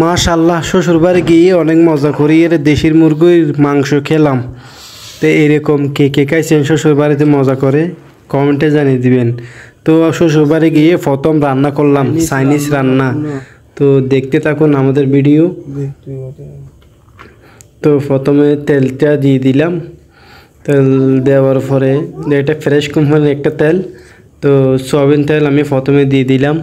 মাশাআল্লাহ শ্বশুর বাড়ি গিয়ে অনেক মজা করি এর দেশির মুরগির মাংস খেলাম। তো এরকম কে কে খাইছেন শ্বশুর বাড়িতে মজা করে কমেন্টে জানিয়ে দিবেন। তো শ্বশুর বাড়ি গিয়ে প্রথম রান্না করলাম চাইনিজ রান্না। তো দেখতে থাকুন আমাদের ভিডিও। তো প্রথমে তেলটা দিয়ে দিলাম, তেল দেওয়ার পরে এটা ফ্রেশ কোম্পানির একটা তেল। তো সয়াবিন তেল আমি প্রথমে দিয়ে দিলাম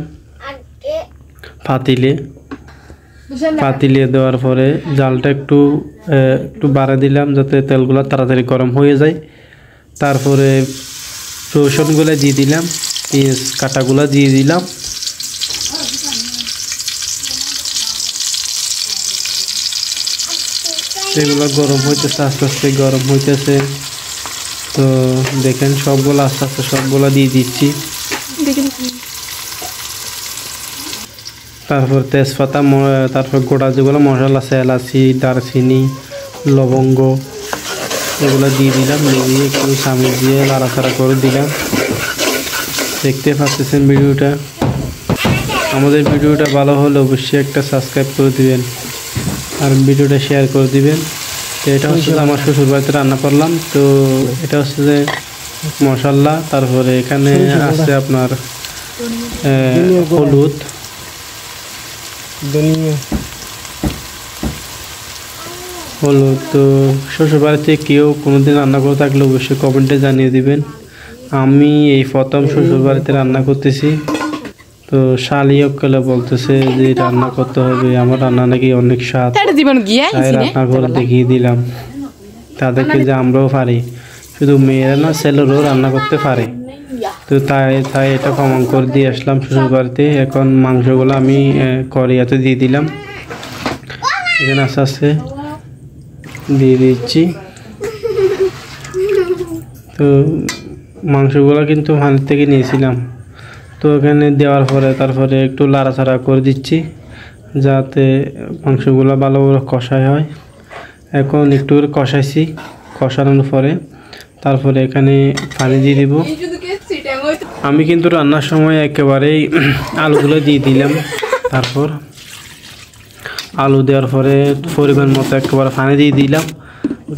পাতিলে দেওয়ার পরে জালটা একটু বাড়া দিলাম যাতে তেলগুলো তাড়াতাড়ি গরম হয়ে যায়। তারপরে রসুনগুলো দিয়ে দিলাম, পেঁয়াজ কাটাগুলো দিয়ে দিলাম। এগুলো গরম হইতেছে, আস্তে আস্তে গরম হইতেছে। তো দেখেন সবগুলো আস্তে আস্তে সবগুলো দিয়ে দিচ্ছি। তারপর তেজপাতা, তারপর গোটা যেগুলো মশলা আছে এলাচি, দারচিনি, লবঙ্গ এগুলো দিয়ে দিলাম। দিয়ে একটু চামচ দিয়ে নাড়াচাড়া করে দিলাম। দেখতে পাচ্ছেন ভিডিওটা। আমাদের ভিডিওটা ভালো হলে অবশ্যই একটা সাবস্ক্রাইব করে দিবেন আর ভিডিওটা শেয়ার করে দিবেন। তো এটা হচ্ছে আমার শ্বশুর বাড়িতে রান্না করলাম। তো এটা হচ্ছে যে মশলা, তারপরে এখানে আছে আপনার হলুদ, তো শ্বশুর বাড়িতে কেউ কোনোদিন রান্না করে থাকলে অবশ্যই কমেন্টে জানিয়ে দিবেন। আমি এই প্রথম শ্বশুর বাড়িতে রান্না করতেছি। তো শালি অক্কালে বলতেছে যে রান্না করতে হবে, আমার রান্না নাকি অনেক স্বাদ, তাই রান্না করে দেখিয়ে দিলাম তাদেরকে যে আমরাও পারি, শুধু মেয়েরা না ছেলেরাও রান্না করতে পারে। তো তাই এটা প্রমাণ করে দিয়ে আসলাম শ্বশুর বাড়িতে। এখন মাংসগুলো আমি কড়াইতে দিয়ে দিলাম, এখানে আস্তে আস্তে দিয়ে দিচ্ছি। তো মাংসগুলো কিন্তু হাঁড়ি থেকে নিয়েছিলাম। তো এখানে দেওয়ার পরে তারপরে একটু লাড়াচাড়া করে দিচ্ছি যাতে মাংসগুলো ভালোভাবে কষাই হয়। এখন একটু করে কষাইছি, কষানোর পরে তারপরে এখানে পানি দিয়ে দিব। আমি কিন্তু রান্নার সময় একেবারেই আলুগুলো দিয়ে দিলাম। তারপর আলু দেওয়ার পরে পরিমাণ মতো একেবারে পানি দিয়ে দিলাম।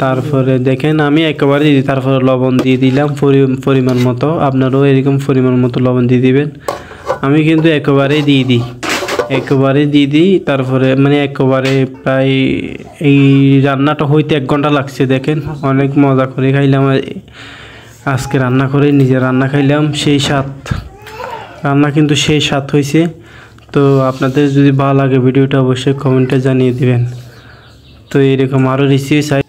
তারপরে দেখেন আমি একেবারে দিই, তারপরে লবণ দিয়ে দিলাম পরিমাণ মতো। আপনারাও এরকম পরিমাণ মতো লবণ দিয়ে দিবেন। আমি কিন্তু একেবারেই দিয়ে দিই। তারপরে মানে একেবারে প্রায় এই রান্নাটা হইতে 1 ঘন্টা লাগছে। দেখেন অনেক মজা করে খাইলাম আজকে, রান্না করে নিজে রান্না খাইলাম, সেই স্বাদ। রান্না কিন্তু সেই স্বাদ হয়েছে। তো আপনাদের যদি ভালো লাগে ভিডিওটা অবশ্যই কমেন্টে জানিয়ে দিবেন। তো এরকম আরও রেসিপি চাই।